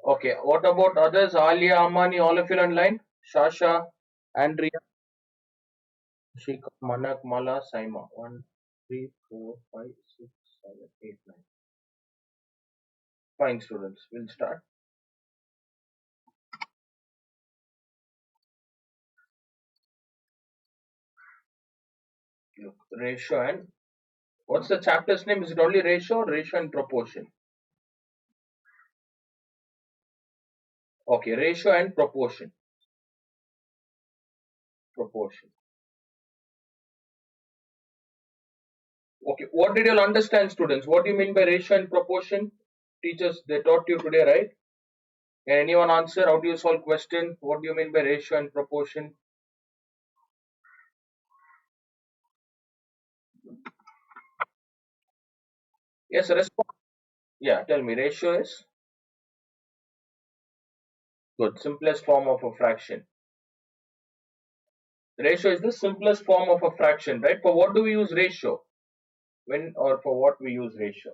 Okay, what about others? Alia, Amani, all of you online? Shasha, Andrea, Shika, Manak, Mala, Saima. 1, 3, 4, 5, 6, 7, 8, 9. Fine, students. We'll start. Look, ratio and what's the chapter's name? Is it only ratio or ratio and proportion? Okay, ratio and proportion. Proportion. Okay, what did you all understand, students? What do you mean by ratio and proportion? Teachers, they taught you today, right? Can anyone answer? How do you solve question? What do you mean by ratio and proportion? Yes, respond. Yeah, tell me. Ratio is good. Simplest form of a fraction. Ratio is the simplest form of a fraction, right? For what do we use ratio? When or for what we use ratio?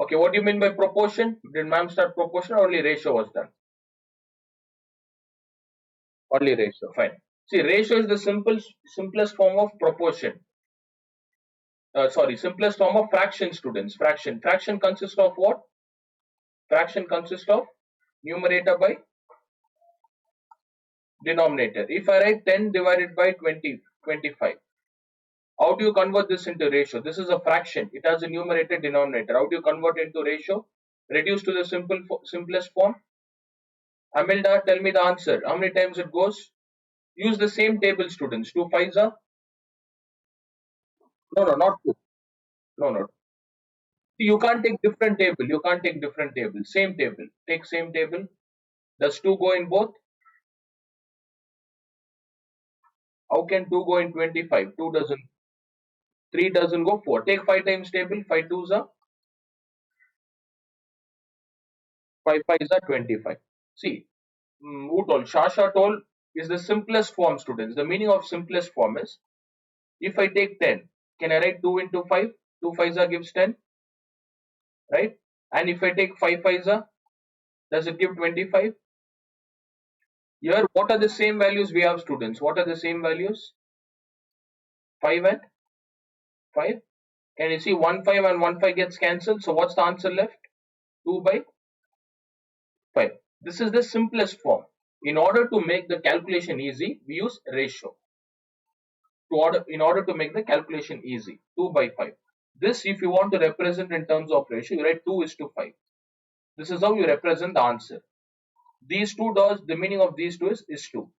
Okay, what do you mean by proportion? Did ma'am start proportion or only ratio was done? Only ratio, fine. See, ratio is the simplest form of proportion. Sorry, simplest form of fraction, students. Fraction. Fraction consists of what? Fraction consists of numerator by denominator. If I write 10 divided by 20, 25, how do you convert this into ratio? This is a fraction. It has a numerator denominator. How do you convert into ratio? Reduce to the simplest form. Amilda, tell me the answer. How many times it goes? Use the same table, students. 2 fives are? No, no, not 2. No, no. You can't take different table. You can't take different table. Same table. Take same table. Does 2 go in both? How can 2 go in 25? 2 doesn't. 3 doesn't go 4. Take 5 times table. 5 twos are 5 fives are 25. See, who told? Shasha told is the simplest form, students. The meaning of simplest form is if I take 10, can I write 2 into 5? 2 fives are gives 10, right? And if I take 5 fives are, does it give 25? Here, what are the same values we have, students? What are the same values? 5 and 5. Can you see 1 5 and 1 5 gets cancelled? So what's the answer left? 2 by 5. This is the simplest form. In order to make the calculation easy, we use ratio. In order to make the calculation easy, 2 by 5. This, if you want to represent in terms of ratio, you write 2 is to 5. This is how you represent the answer. These two does, the meaning of these two is 2.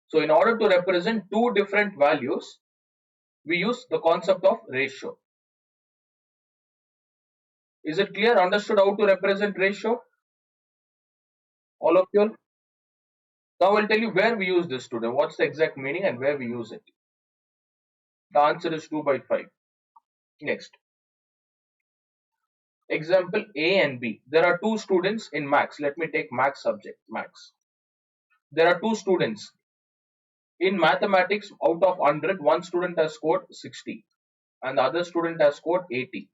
So in order to represent two different values, we use the concept of ratio. Is it clear? Understood how to represent ratio? All of you? Now I'll tell you where we use this today. What's the exact meaning and where we use it? The answer is 2 by 5. Next. Example A and B. There are two students in maths. Let me take maths subject. Maths. There are two students. In mathematics, out of 100, one student has scored 60 and the other student has scored 80.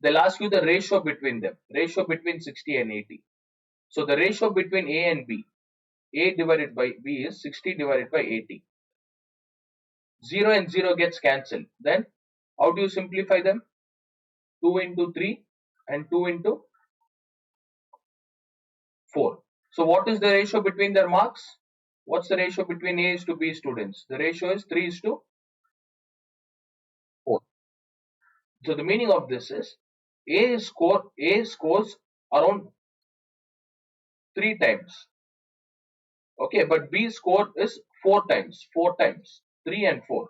They'll ask you the ratio between them. Ratio between 60 and 80. So the ratio between A and B. A divided by B is 60 divided by 80. 0 and 0 gets cancelled. Then how do you simplify them? 2 into 3 and 2 into 4. So what is the ratio between their marks? What's the ratio between A is to B students? The ratio is 3 is to 4. So the meaning of this is A scores around 3 times. Okay, but B score is 4 times. 4 times. 3 and 4.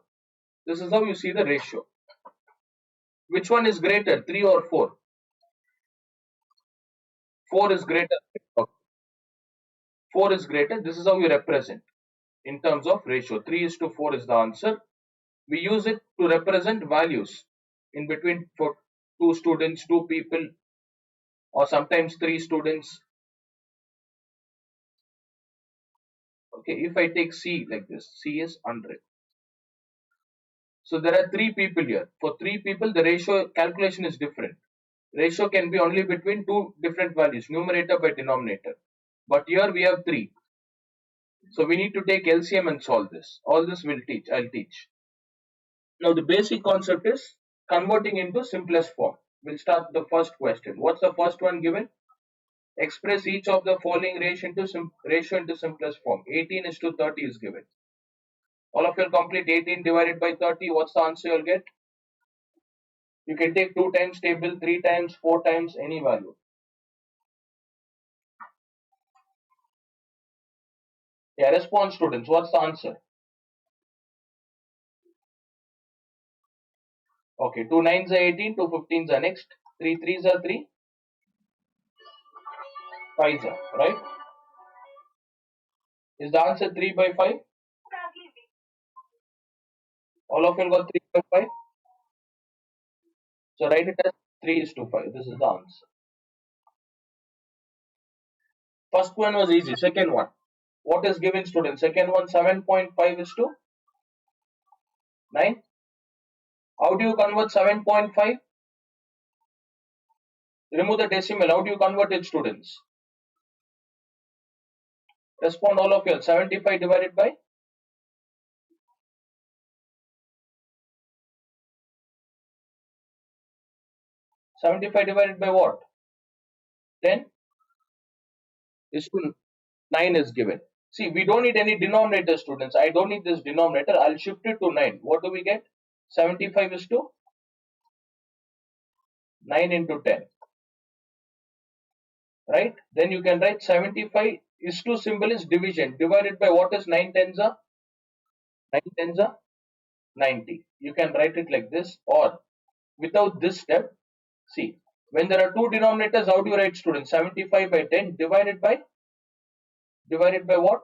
This is how you see the ratio. Which one is greater, 3 or 4? 4 is greater. 4 is greater. This is how you represent in terms of ratio. 3 is to 4 is the answer. We use it to represent values in between for two students, two people, or sometimes three students. Okay, if I take C like this, C is 100. So there are three people here. For three people, the ratio calculation is different. Ratio can be only between two different values, numerator by denominator. But here we have three. So we need to take LCM and solve this. All this will teach. I'll teach. Now the basic concept is converting into simplest form. We'll start the first question. What's the first one given? Express each of the following ratio into simplest form. 18 is to 30 is given. All of you will complete 18 divided by 30. What's the answer you'll get? You can take 2 times table, 3 times, 4 times, any value. Yeah, response students. What's the answer? Okay, 2 nines are 18, 2 15s are next, 3 threes are 3, 5s are, right? Is the answer 3 by 5? All of you got 3 by 5? So write it as 3 is to 5. This is the answer. First one was easy. Second one. What is given students? Second one 7.5 is to 9. How do you convert 7.5? Remove the decimal. How do you convert it, students? Respond all of you. 75 divided by 75 divided by what? 10 is to 9 is given. See, we don't need any denominator, students. I don't need this denominator. I'll shift it to 9. What do we get? 75 is to 9 into 10. Right? Then you can write 75 is to symbol is division. Divided by what is 9 tens are? 9 tens are 90. You can write it like this, or without this step, see, when there are two denominators, how do you write, students? 75 by 10 divided by what?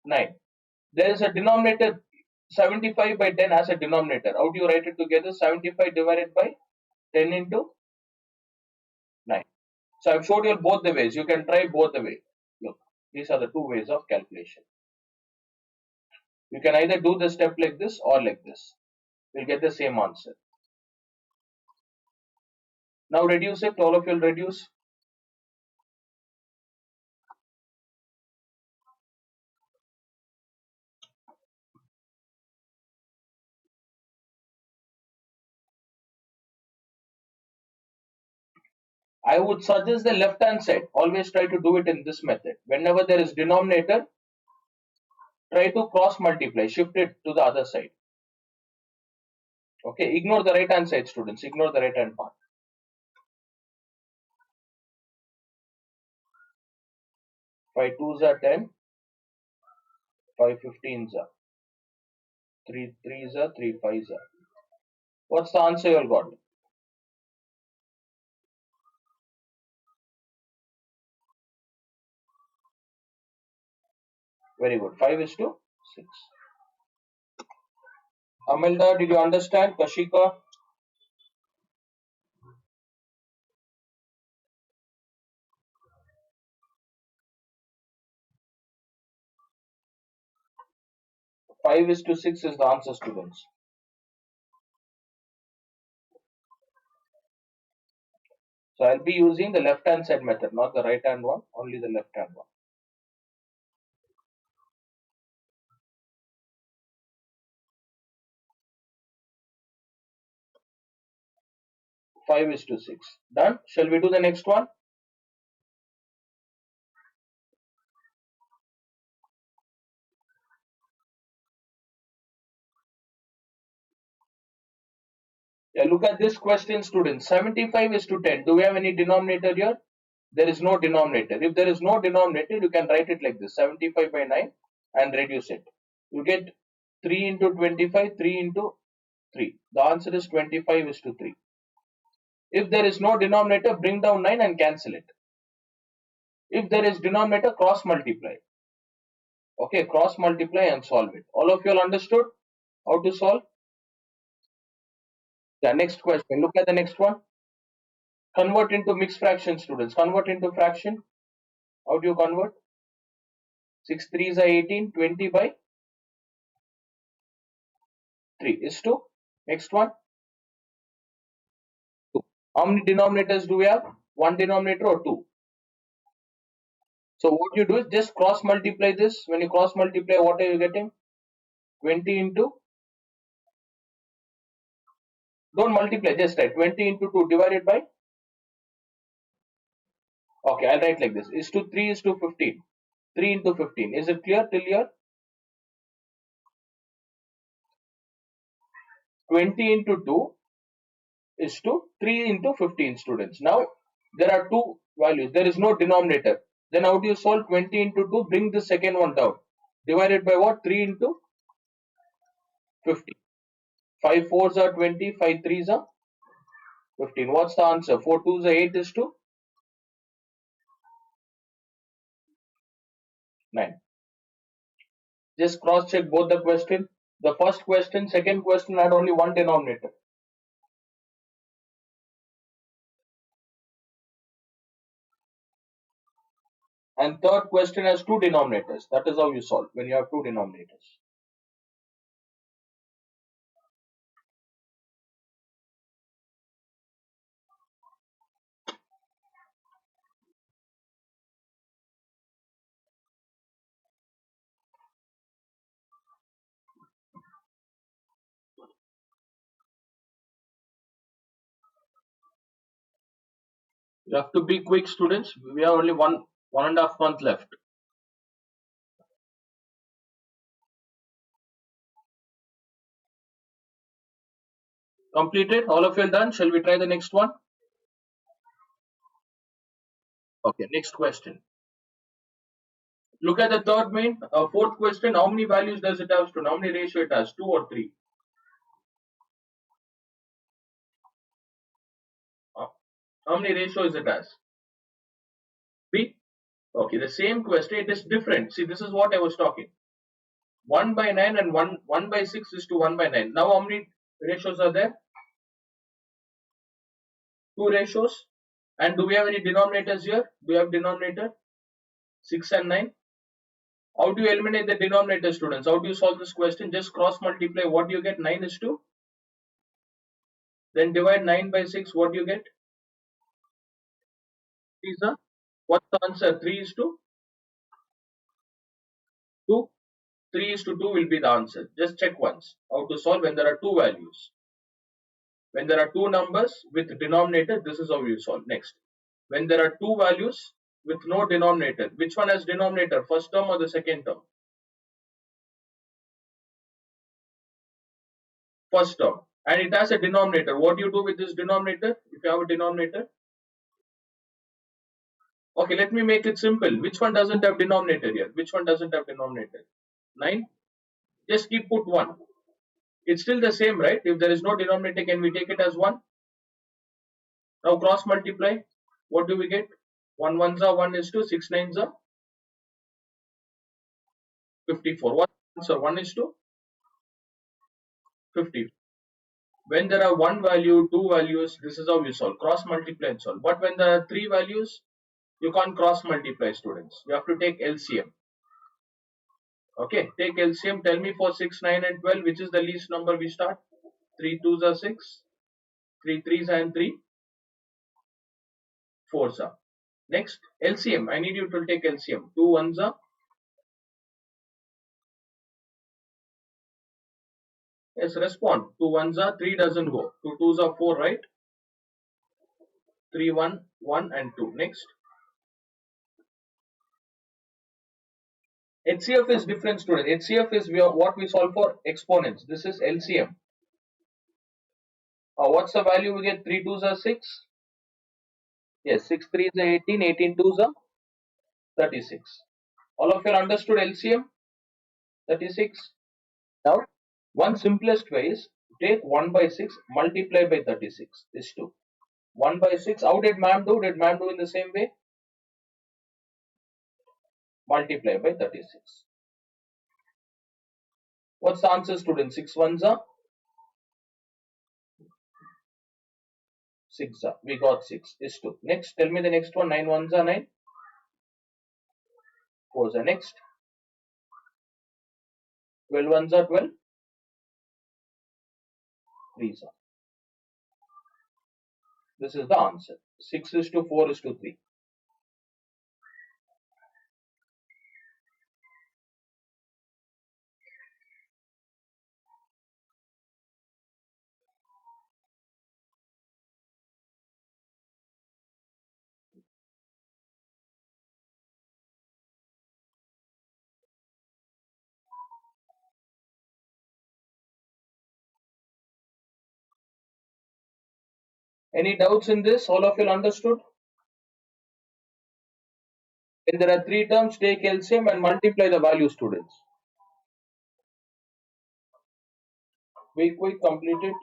9. There is a denominator 75 by 10 as a denominator. How do you write it together? 75 divided by 10 into 9. So I've showed you both the ways. You can try both the way. Look, these are the two ways of calculation. You can either do the step like this or like this. You'll get the same answer. Now reduce it. All of you will reduce. I would suggest the left hand side. Always try to do it in this method. Whenever there is denominator, try to cross multiply. Shift it to the other side. Okay, ignore the right hand side, students. Ignore the right hand part. 5 twos are 10. 5 15s are. 3 threes are. 3 5s are. What's the answer you all got? Very good. 5 is to 6. Amelda, did you understand? Kashika? 5 is to 6 is the answer, students. So I'll be using the left hand side method, not the right hand one, only the left hand one. 5 is to 6. Done? Shall we do the next one? Yeah, look at this question, students. 75 is to 10. Do we have any denominator here? There is no denominator. If there is no denominator, you can write it like this: 75 by 9 and reduce it. You get 3 into 25, 3 into 3. The answer is 25 is to 3. If there is no denominator, bring down 9 and cancel it. If there is denominator, cross multiply. Okay, cross multiply and solve it. All of you all understood how to solve? Yeah, next question. Look at the next one. Convert into mixed fraction, students. Convert into fraction. How do you convert? 6 threes are 18, 20 by 3 is 2. Next one, 2. How many denominators do we have? One denominator or two? So what you do is just cross multiply this. When you cross multiply, what are you getting? 20 into, don't multiply, just write 20 into 2 divided by, okay, I'll write like this, is to 3 is to 15. 3 into 15. Is it clear till here? 20 into 2 is to 3 into 15 students. Now there are two values. There is no denominator. Then how do you solve 20 into 2? Bring the second one down. Divided by what? 3 into 15. 5 fours are 20. 5 threes are 15. What's the answer? 4 twos are 8 is to 9. Just cross check both the question. The first question, second question had only one denominator. And third question has two denominators. That is how you solve when you have two denominators. You have to be quick, students. We have only one and a half month left. Completed. All of you are done. Shall we try the next one? Okay. Next question. Look at the third main. Fourth question. How many values does it have? How many ratio it has? 2 or 3? Uh, how many ratios it has? 3. Okay. The same question. It is different. See, this is what I was talking. 1 by 9 and 1 by 6 is to 1 by 9. Now how many ratios are there? 2 ratios. And do we have any denominators here? Do we have denominator? 6 and 9. How do you eliminate the denominator, students? How do you solve this question? Just cross multiply. What do you get? 9 is 2. Then divide 9 by 6. What do you get? 3 is the, what's the answer? 3 is to 2. 3 is to 2 will be the answer. Just check once how to solve when there are two values. When there are two numbers with denominator, this is how you solve. Next, when there are two values with no denominator, which one has denominator? First term or the second term? First term. And it has a denominator. What do you do with this denominator if you have a denominator? Okay, let me make it simple. Which one doesn't have denominator here? Which one doesn't have denominator? 9. Just keep put 1. It's still the same, right? If there is no denominator, can we take it as 1? Now cross multiply. What do we get? 1 ones are 1 is to 6 nines are 54. What answer? 1 is to 50. When there are one value, two values, this is how we solve. Cross multiply and solve. But when there are three values, you can't cross multiply, students. You have to take LCM. Okay, take LCM. Tell me for 6, 9 and 12, which is the least number we start? 3 twos are 6, 3 threes and 3 fours are. Next, LCM. I need you to take LCM. 2 ones are. Yes, respond. 2 ones are, 3 doesn't go. 2 twos are 4, right? 3, 1, 1 and 2. Next. HCF is different, student. HCF is what we solve for exponents. This is LCM. What's the value we get? 3 twos are 6. Yes, 6 threes are 18. 18 twos are 36. All of you understood LCM? 36. Now, one simplest way is take 1 by 6, multiply by 36 is 2. 1 by 6, how did ma'am do? Did ma'am do in the same way? Multiply by 36. What's the answer, student? 6 ones are 6 are. We got 6 is 2. Next, tell me the next one. 9 ones are 9. 4s are next. 12 ones are 12, threes are. This is the answer. 6 is to 4 is to 3. Any doubts in this? All of you understood? When there are three terms, take LCM and multiply the value, students. Quick, complete it.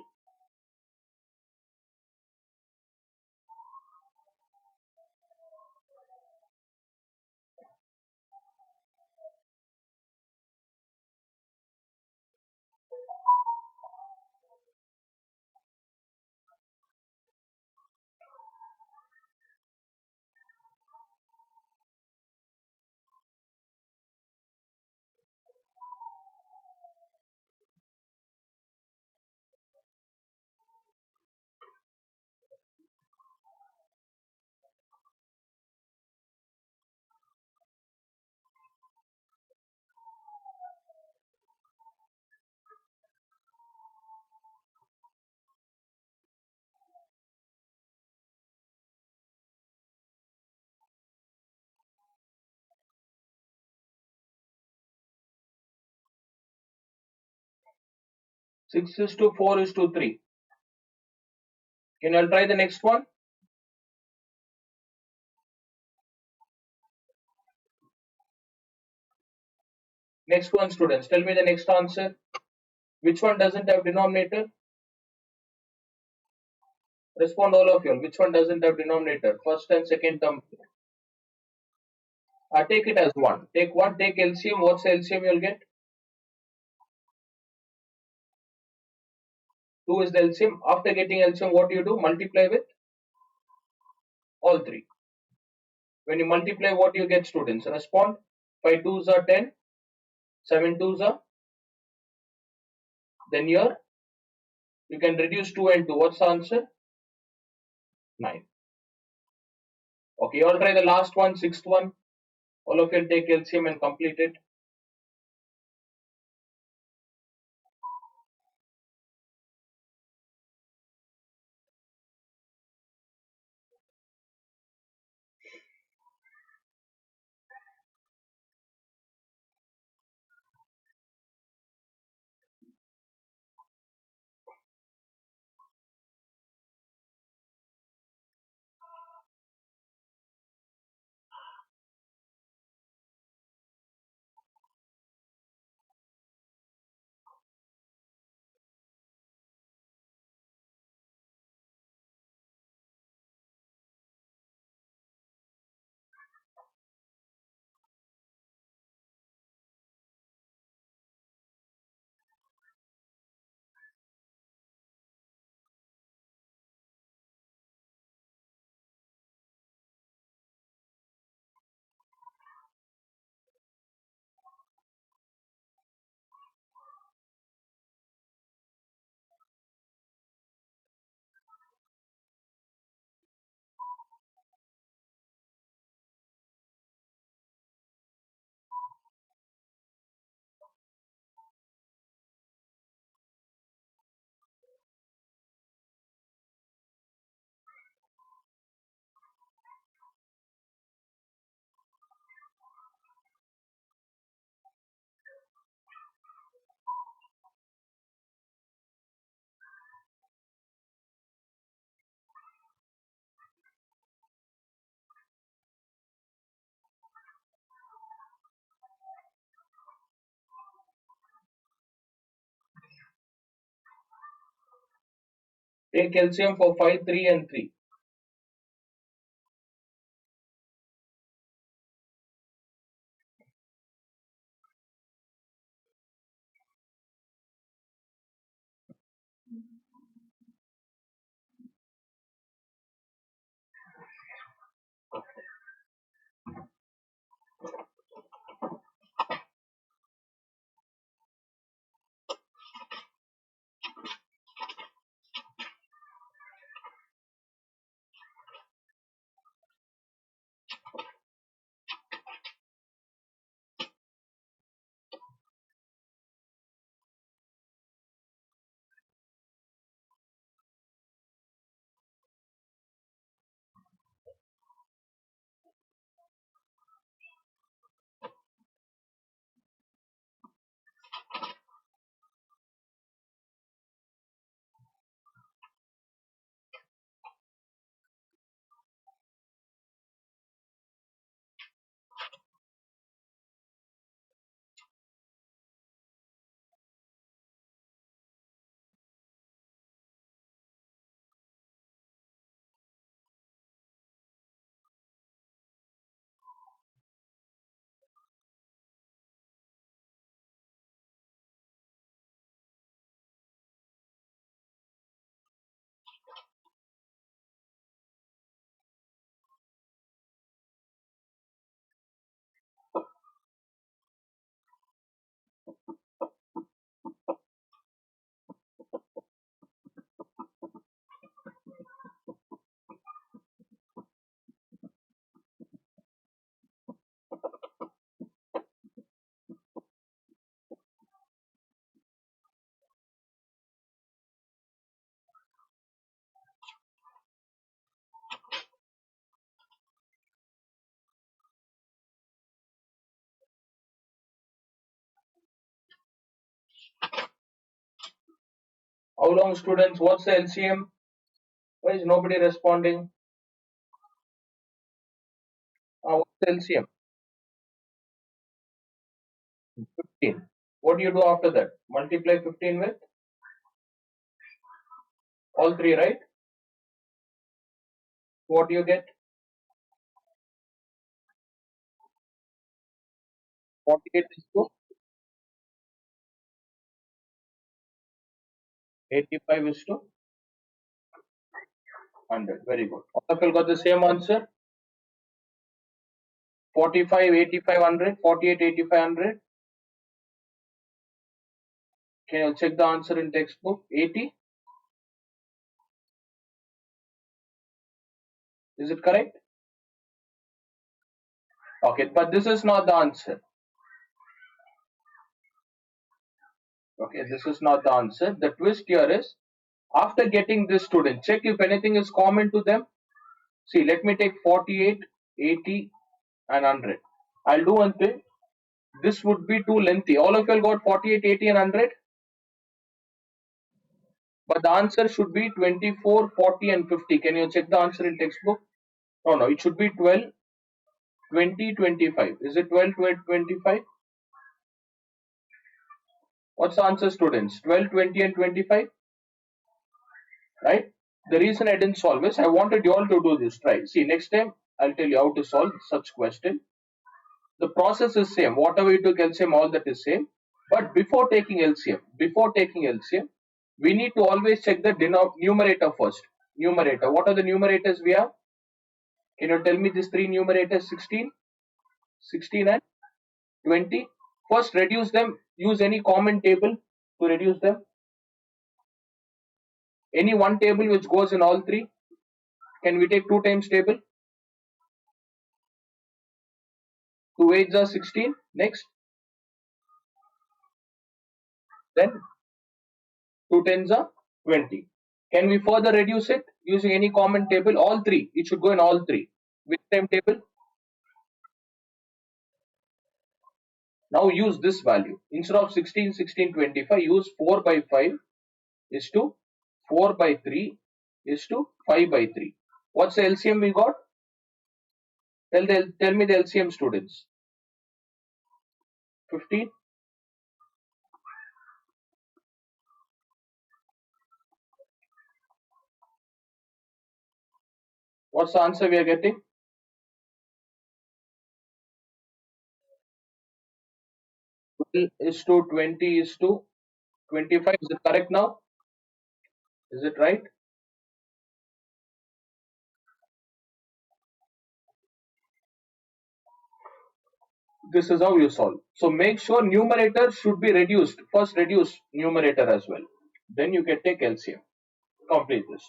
6 is to 4 is to 3. Can you try the next one? Next one, students. Tell me the next answer. Which one doesn't have denominator? Respond all of you. Which one doesn't have denominator? First and second term. Take it as 1. Take 1, take LCM. What's the LCM you'll get? 2 is the LCM. After getting LCM, what do you do? Multiply with all 3. When you multiply, what do you get, students? Respond. 5 twos are 10. 7 twos are. Then here, you can reduce 2 and 2. What's the answer? 9. Okay, you all try the last one, sixth one. All of you take LCM and complete it. Take LCM for 5, 3 and 3. How long, students? What's the LCM? Why is nobody responding? What's the LCM? 15. What do you do after that? Multiply 15 with all three, right? What do you get? 48 is to 85 is to 100. Very good. All of you got the same answer? 45, 85, 100, 48, 85, 100. Can you check the answer in textbook? 80. Is it correct? Okay, but this is not the answer. Okay, this is not the answer. The twist here is, after getting this, student, check if anything is common to them. See, let me take 48, 80 and 100. I'll do one thing. This would be too lengthy. All of you got 48, 80 and 100. But the answer should be 24, 40 and 50. Can you check the answer in textbook? No, no, it should be 12, 20, 25. Is it 12, 25? What's the answer, students? 12, 20 and 25? Right? The reason I didn't solve is I wanted you all to do this. Try. See, next time I'll tell you how to solve such question. The process is same. Whatever you took LCM, all that is same. But before taking LCM, we need to always check the numerator first. Numerator. What are the numerators we have? Can you tell me these three numerators? 16, 16 and 20. First, reduce them. Use any common table to reduce them. Any one table which goes in all three. Can we take 2 times table? 2 8s are 16. Next. Then 2 tens are 20. Can we further reduce it using any common table? All three. It should go in all three. Which time table? Now use this value. Instead of 16, 16, 25, use 4 by 5 is to 4 by 3 is to 5 by 3. What's the LCM we got? Tell me the LCM, students. 15. What's the answer we are getting? 12 is to 20 is to 25. Is it correct now? Is it right? This is how you solve. So make sure numerator should be reduced. First reduce numerator as well. Then you can take LCM. Complete this.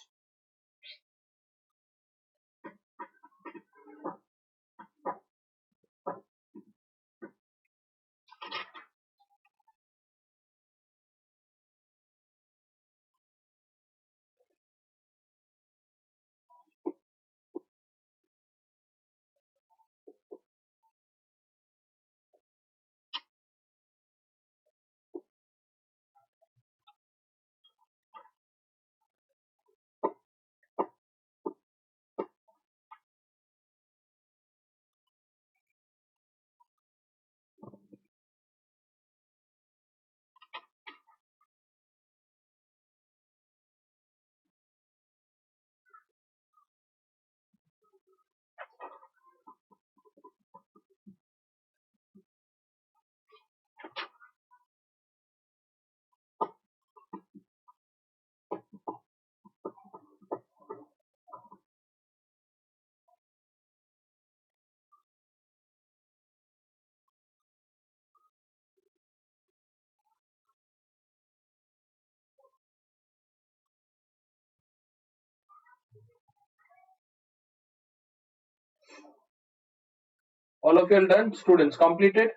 All of you are done? Students completed?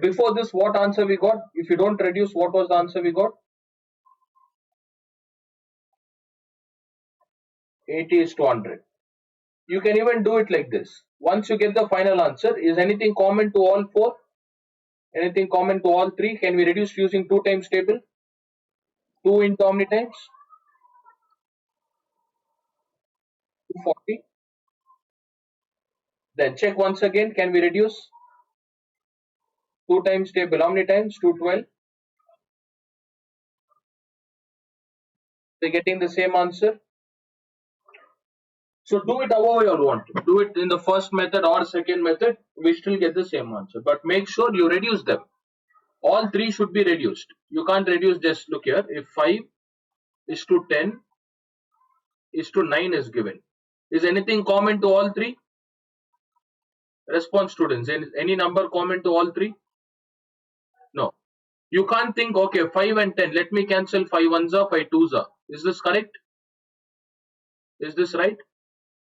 Before this, what answer we got? If you don't reduce, what was the answer we got? 80 is to 100. You can even do it like this. Once you get the final answer, is anything common to all four? Anything common to all three? Can we reduce using 2 times table? 2 into how many times? 240. Then check once again. Can we reduce? 2 times table. How many times? 212. They're getting the same answer. So do it however you want. Do it in the first method or second method. We still get the same answer. But make sure you reduce them. All three should be reduced. You can't reduce, just look here. If 5 is to 10 is to 9 is given. Is anything common to all three? Response, students. Any number common to all three? No. You can't think, okay, 5 and 10. Let me cancel 5 ones are, 5 twos are. Is this correct? Is this right?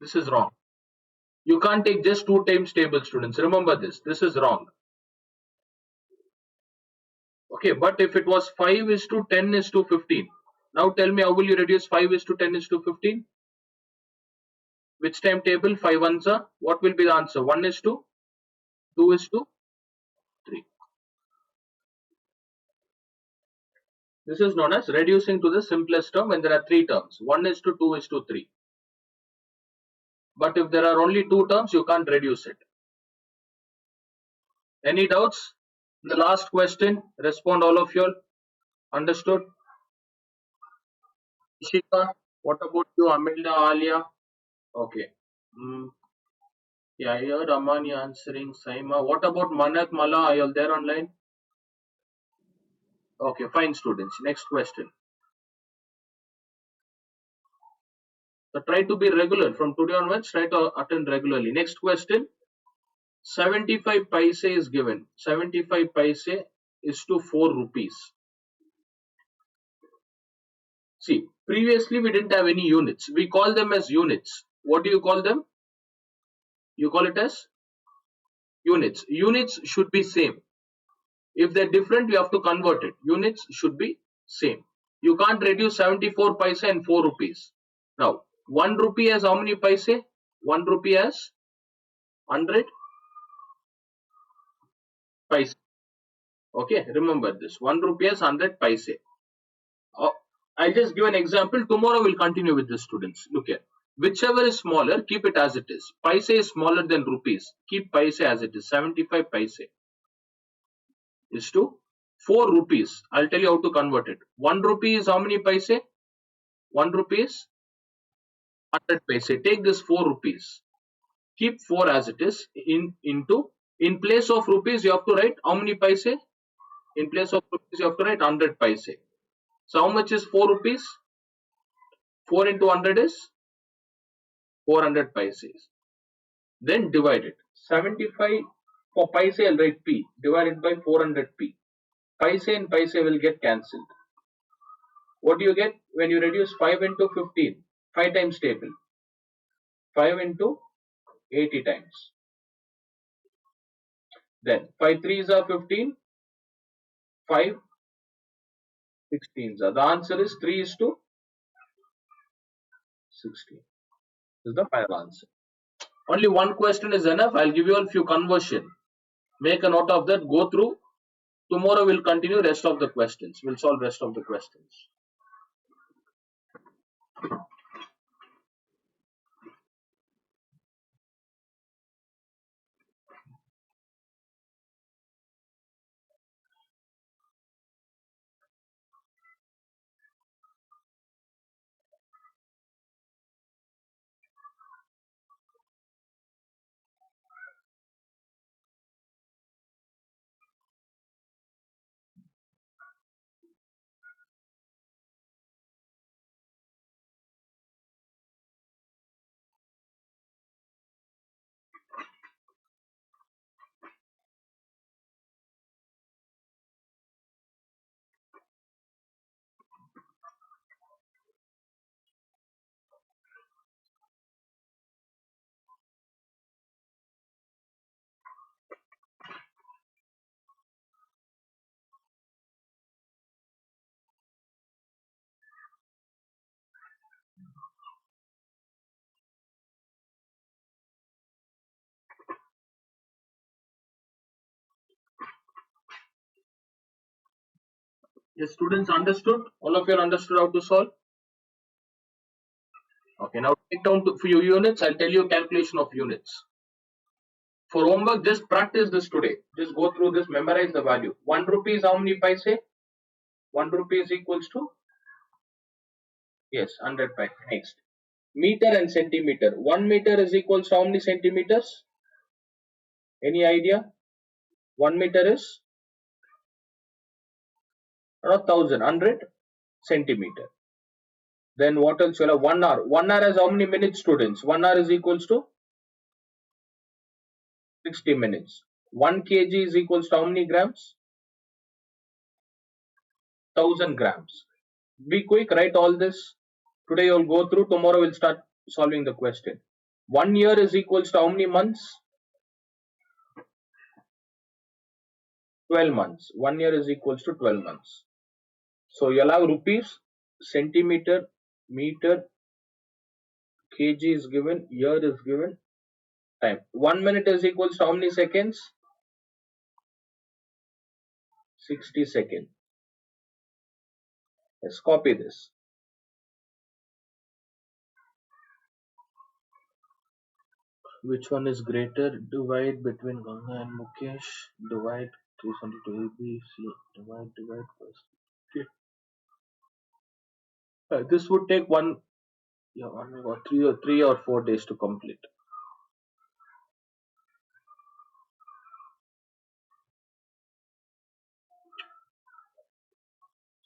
This is wrong. You can't take just 2 times table, students. Remember this. This is wrong. Okay, but if it was 5 is to 10 is to 15. Now tell me, how will you reduce 5 is to 10 is to 15? Which time table? 5 ones are. What will be the answer? 1 is to 2 is to 3. This is known as reducing to the simplest term when there are 3 terms. 1 is to 2 is to 3. But if there are only 2 terms, you can't reduce it. Any doubts? The last question. Respond all of you all. Understood? Ishika, what about you? Amelia, Alia? Okay. Mm, yeah, here Ramani answering. Saima. What about Manak, Mala? Are you all there online? Okay, fine, students. Next question. So try to be regular. From today onwards, try to attend regularly. Next question. 75 paise is given. 75 paise is to 4 rupees. See, previously we didn't have any units. We call them as units. What do you call them? You call it as units. Units should be same. If they're different, you have to convert it. Units should be same. You can't reduce 74 paise and 4 rupees. Now, 1 rupee has how many paise? 1 rupee has 100 paise. Okay, remember this. 1 rupee has 100 paise. I'll just give an example. Tomorrow we'll continue with the students. Look here. Whichever is smaller, keep it as it is. Paise is smaller than rupees. Keep paise as it is. 75 paise is to 4 rupees. I'll tell you how to convert it. 1 rupee is how many paise? 1 rupee is 100 paise. Take this 4 rupees. Keep 4 as it is. In place of rupees, you have to write how many paise? In place of rupees, you have to write 100 paise. So how much is 4 rupees? 4 into 100 is 400 paise. Then divide it. 75 for paise, I'll write P divided by 400p. Paise and paise will get cancelled. What do you get when you reduce 5 into 15? 5 times table. 5 into 80 times. Then 5 threes are 15. 5 sixteens are. The answer is 3 is to 16. This is the final answer. Only one question is enough. I'll give you a few conversion. Make a note of that. Go through. Tomorrow we'll continue rest of the questions. We'll solve rest of the questions. Yes, students understood? All of you understood how to solve? Okay, now take down to few units. I'll tell you calculation of units. For homework, just practice this today. Just go through this, memorize the value. 1 rupee is how many paise? 1 rupee is equals to? Yes, 100 paise. Next. Meter and centimeter. 1 meter is equals to how many centimeters? Any idea? 1 meter is 1000, 100 centimeter. Then what else? You have 1 hour. 1 hour has how many minutes, students? 1 hour is equals to 60 minutes. 1 kg is equals to how many grams? 1000 grams. Be quick, write all this. Today you'll go through, tomorrow we'll start solving the question. 1 year is equals to how many months? 12 months. 1 year is equals to 12 months. So you'll have rupees, centimeter, meter, kg is given, year is given, time. 1 minute is equals to how many seconds? 60 seconds. Let's copy this. Which one is greater? Divide between Ganga and Mukesh. Divide 372 ABC. Divide first. Okay. This would take yeah, 3 or 4 days to complete.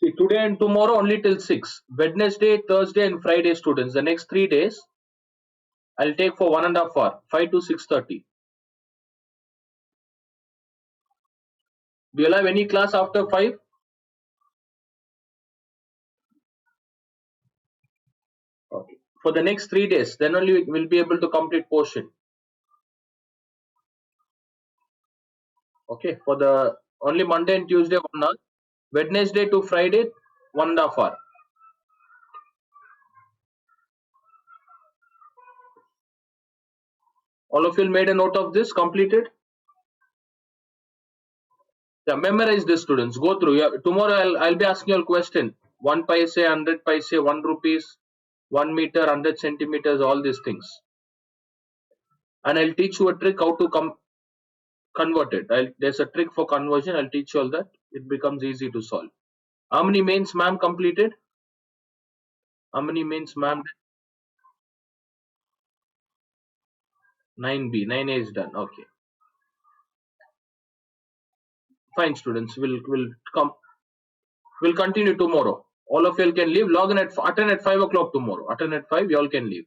See, today and tomorrow only till 6. Wednesday, Thursday, and Friday, students. The next 3 days, I'll take for 1.5 hour, 5 to 6:30. Do you have any class after 5? Okay. For the next 3 days, then only we'll be able to complete portion. Okay. For the only Monday and Tuesday 1 hour, Wednesday to Friday 1.5 hour. All of you made a note of this, completed? Yeah, memorize this, students. Go through. Yeah, tomorrow I'll be asking you a question. 1 paise, 100 paise, 1 rupees, 1 meter, 100 centimeters, all these things. And I'll teach you a trick how to convert it. There's a trick for conversion. I'll teach you all that. It becomes easy to solve. How many mains ma'am completed? How many mains ma'am? 9B. 9A is done. Okay. Fine, students. We'll continue tomorrow. All of you can leave. Log in at attend at 5 o'clock tomorrow. Attend at 5. You all can leave.